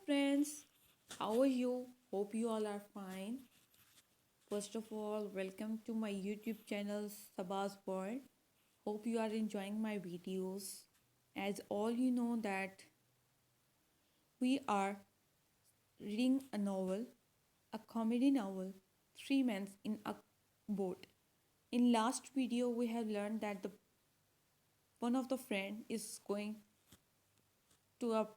friends, how are you? Hope you all are fine. First of all, welcome to my YouTube channel Sabah's World. Hope you are enjoying my videos. As all you know that we are reading a novel, a comedy novel, Three Men in a Boat. In last video, we have learned that the one of the friend is going to a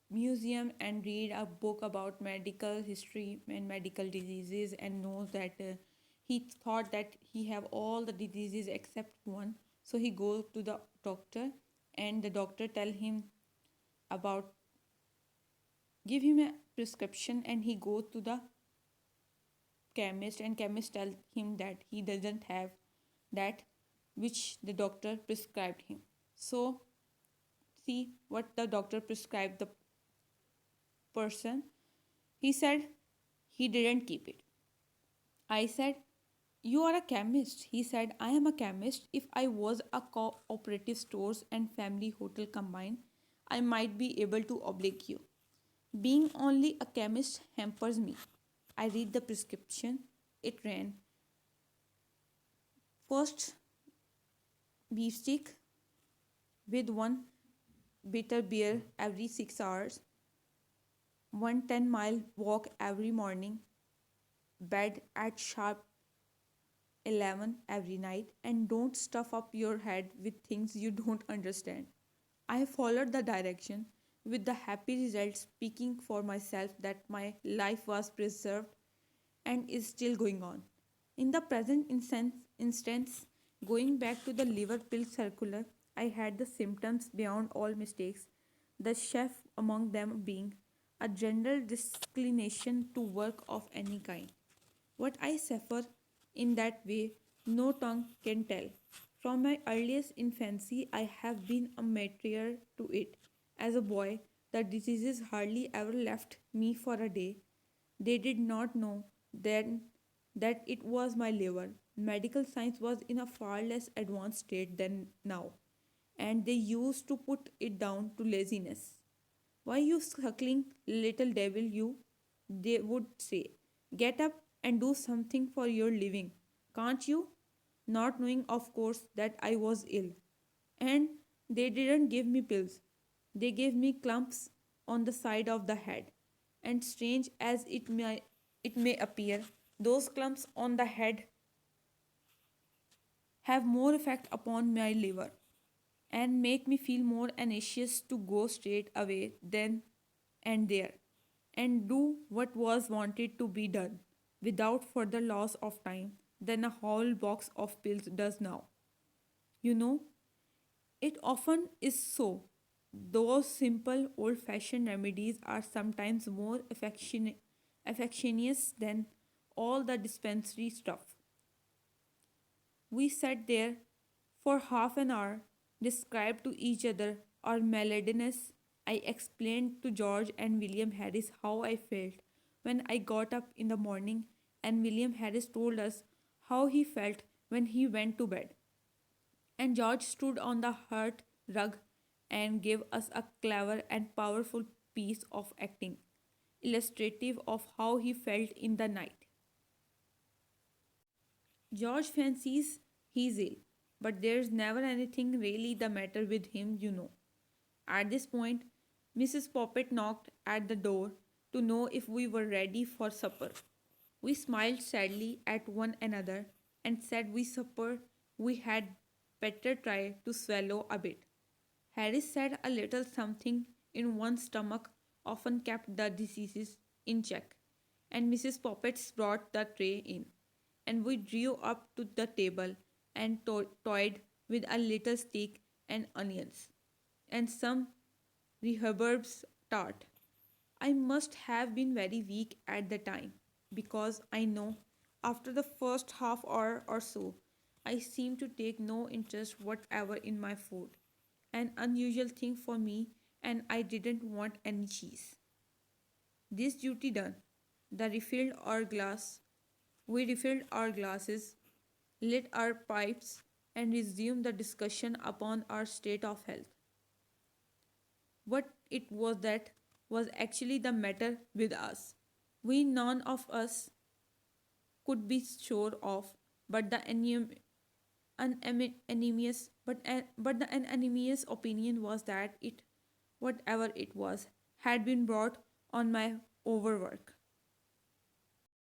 museum and read a book about medical history and medical diseases and knows that he thought that he have all the diseases except one, so he goes to the doctor and the doctor tell him about give him a prescription and he goes to the chemist and chemist tell him that he doesn't have that which the doctor prescribed him. So see what the doctor prescribed the person. He said he didn't keep it. I said, "You are a chemist." He said, "I am a chemist. If I was a cooperative stores and family hotel combined, I might be able to oblige you. Being only a chemist hampers me." I read the prescription. It ran first beefsteak with one bitter beer every 6 hours, one 10-mile walk every morning, bed at sharp 11 every night, and don't stuff up your head with things you don't understand. I followed the direction with the happy result speaking for myself that my life was preserved and is still going on. In the present instance, going back to the liver pill circular, I had the symptoms beyond all mistakes, the chef among them being a general disinclination to work of any kind. What I suffer in that way, no tongue can tell. From my earliest infancy, I have been a martyr to it. As a boy, the diseases hardly ever left me for a day. They did not know then that it was my liver. Medical science was in a far less advanced state than now, and they used to put it down to laziness. "Why, you suckling little devil, you," they would say. "Get up and do something for your living, can't you?" Not knowing, of course, that I was ill. And they didn't give me pills, they gave me clumps on the side of the head. And strange as it may appear, those clumps on the head have more effect upon my liver and make me feel more anxious to go straight away then and there and do what was wanted to be done without further loss of time than a whole box of pills does now. You know, it often is so. Those simple old fashioned remedies are sometimes more affectionate than all the dispensary stuff. We sat there for half an hour, described to each other our maladies. I explained to George and William Harris how I felt when I got up in the morning, and William Harris told us how he felt when he went to bed. And George stood on the hearth rug and gave us a clever and powerful piece of acting, illustrative of how he felt in the night. George fancies he's ill, but there's never anything really the matter with him, you know. At this point, Mrs. Poppet knocked at the door to know if we were ready for supper. We smiled sadly at one another and said we had better try to swallow a bit. Harris said a little something in one's stomach often kept the diseases in check, and Mrs. Poppets brought the tray in, and we drew up to the table and toyed with a little steak and onions, and some reherbs tart. I must have been very weak at the time because I know after the first half hour or so, I seemed to take no interest whatever in my food. An unusual thing for me, and I didn't want any cheese. This duty done, the refilled our glass. We refilled our glasses, lit our pipes, and resumed the discussion upon our state of health. What it was that was actually the matter with us. We none of us could be sure of, but the anonymous opinion was that it, whatever it was, had been brought on my overwork.